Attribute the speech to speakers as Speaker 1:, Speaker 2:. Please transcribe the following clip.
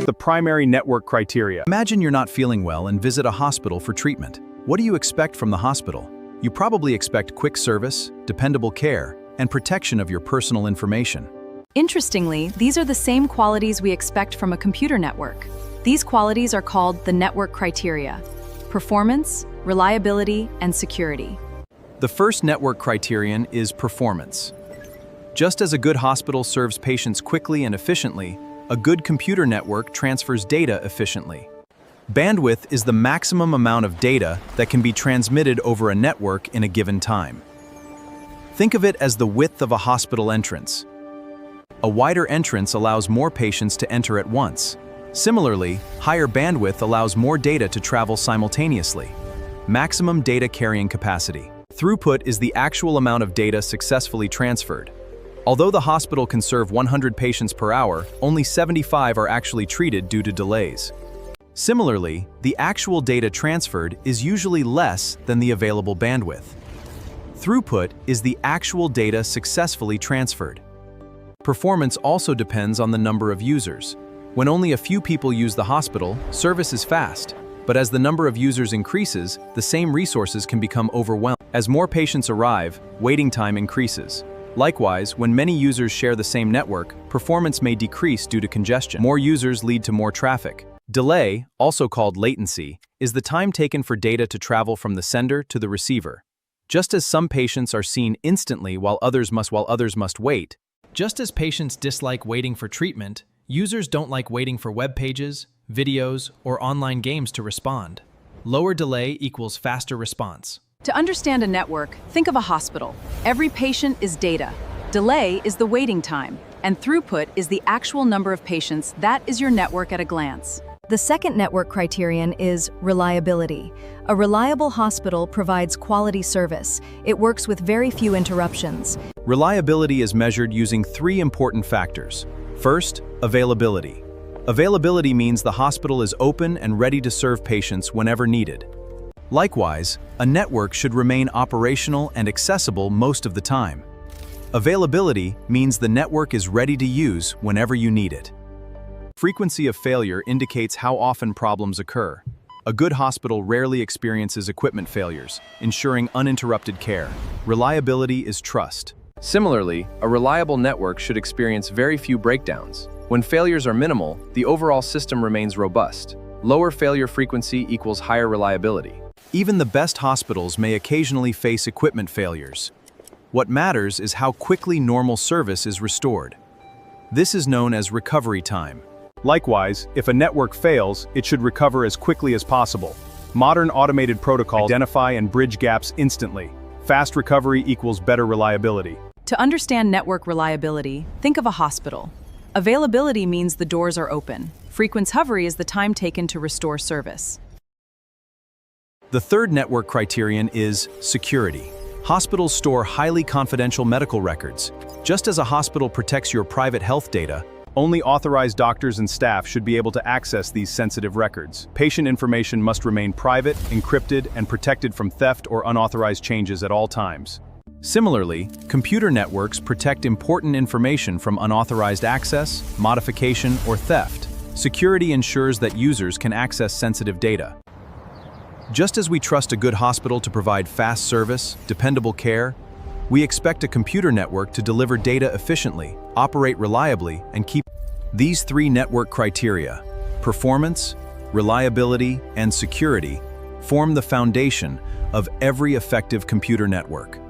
Speaker 1: The primary network criteria.
Speaker 2: Imagine you're not feeling well and visit a hospital for treatment. What do you expect from the hospital? You probably expect quick service, dependable care, and protection of your personal information.
Speaker 3: Interestingly, these are the same qualities we expect from a computer network. These qualities are called the network criteria: performance, reliability, and security.
Speaker 2: The first network criterion is performance. Just as a good hospital serves patients quickly and efficiently, a good computer network transfers data efficiently. Bandwidth is the maximum amount of data that can be transmitted over a network in a given time. Think of it as the width of a hospital entrance. A wider entrance allows more patients to enter at once. Similarly, higher bandwidth allows more data to travel simultaneously. Maximum data carrying capacity. Throughput is the actual amount of data successfully transferred. Although the hospital can serve 100 patients per hour, only 75 are actually treated due to delays. Similarly, the actual data transferred is usually less than the available bandwidth. Throughput is the actual data successfully transferred. Performance also depends on the number of users. When only a few people use the hospital, service is fast. But as the number of users increases, the same resources can become overwhelmed. As more patients arrive, waiting time increases. Likewise, when many users share the same network, performance may decrease due to congestion. More users lead to more traffic. Delay, also called latency, is the time taken for data to travel from the sender to the receiver. Just as some patients are seen instantly while others must wait, just as patients dislike waiting for treatment, users don't like waiting for web pages, videos, or online games to respond. Lower delay equals faster response.
Speaker 3: To understand a network, think of a hospital. Every patient is data. Delay is the waiting time, and throughput is the actual number of patients. That is your network at a glance.
Speaker 4: The second network criterion is reliability. A reliable hospital provides quality service. It works with very few interruptions.
Speaker 2: Reliability is measured using three important factors. First, availability. Availability means the hospital is open and ready to serve patients whenever needed. Likewise, a network should remain operational and accessible most of the time. Availability means the network is ready to use whenever you need it. Frequency of failure indicates how often problems occur. A good hospital rarely experiences equipment failures, ensuring uninterrupted care. Reliability is trust. Similarly, a reliable network should experience very few breakdowns. When failures are minimal, the overall system remains robust. Lower failure frequency equals higher reliability. Even the best hospitals may occasionally face equipment failures. What matters is how quickly normal service is restored. This is known as recovery time.
Speaker 1: Likewise, if a network fails, it should recover as quickly as possible. Modern automated protocols identify and bridge gaps instantly. Fast recovery equals better reliability.
Speaker 3: To understand network reliability, think of a hospital. Availability means the doors are open. Frequency is the time taken to restore service.
Speaker 2: The third network criterion is security. Hospitals store highly confidential medical records. Just as a hospital protects your private health data,
Speaker 1: only authorized doctors and staff should be able to access these sensitive records. Patient information must remain private, encrypted, and protected from theft or unauthorized changes at all times.
Speaker 2: Similarly, computer networks protect important information from unauthorized access, modification, or theft. Security ensures that users can access sensitive data. Just as we trust a good hospital to provide fast service, dependable care, we expect a computer network to deliver data efficiently, operate reliably, and keep. These three network criteria, performance, reliability, and security, form the foundation of every effective computer network.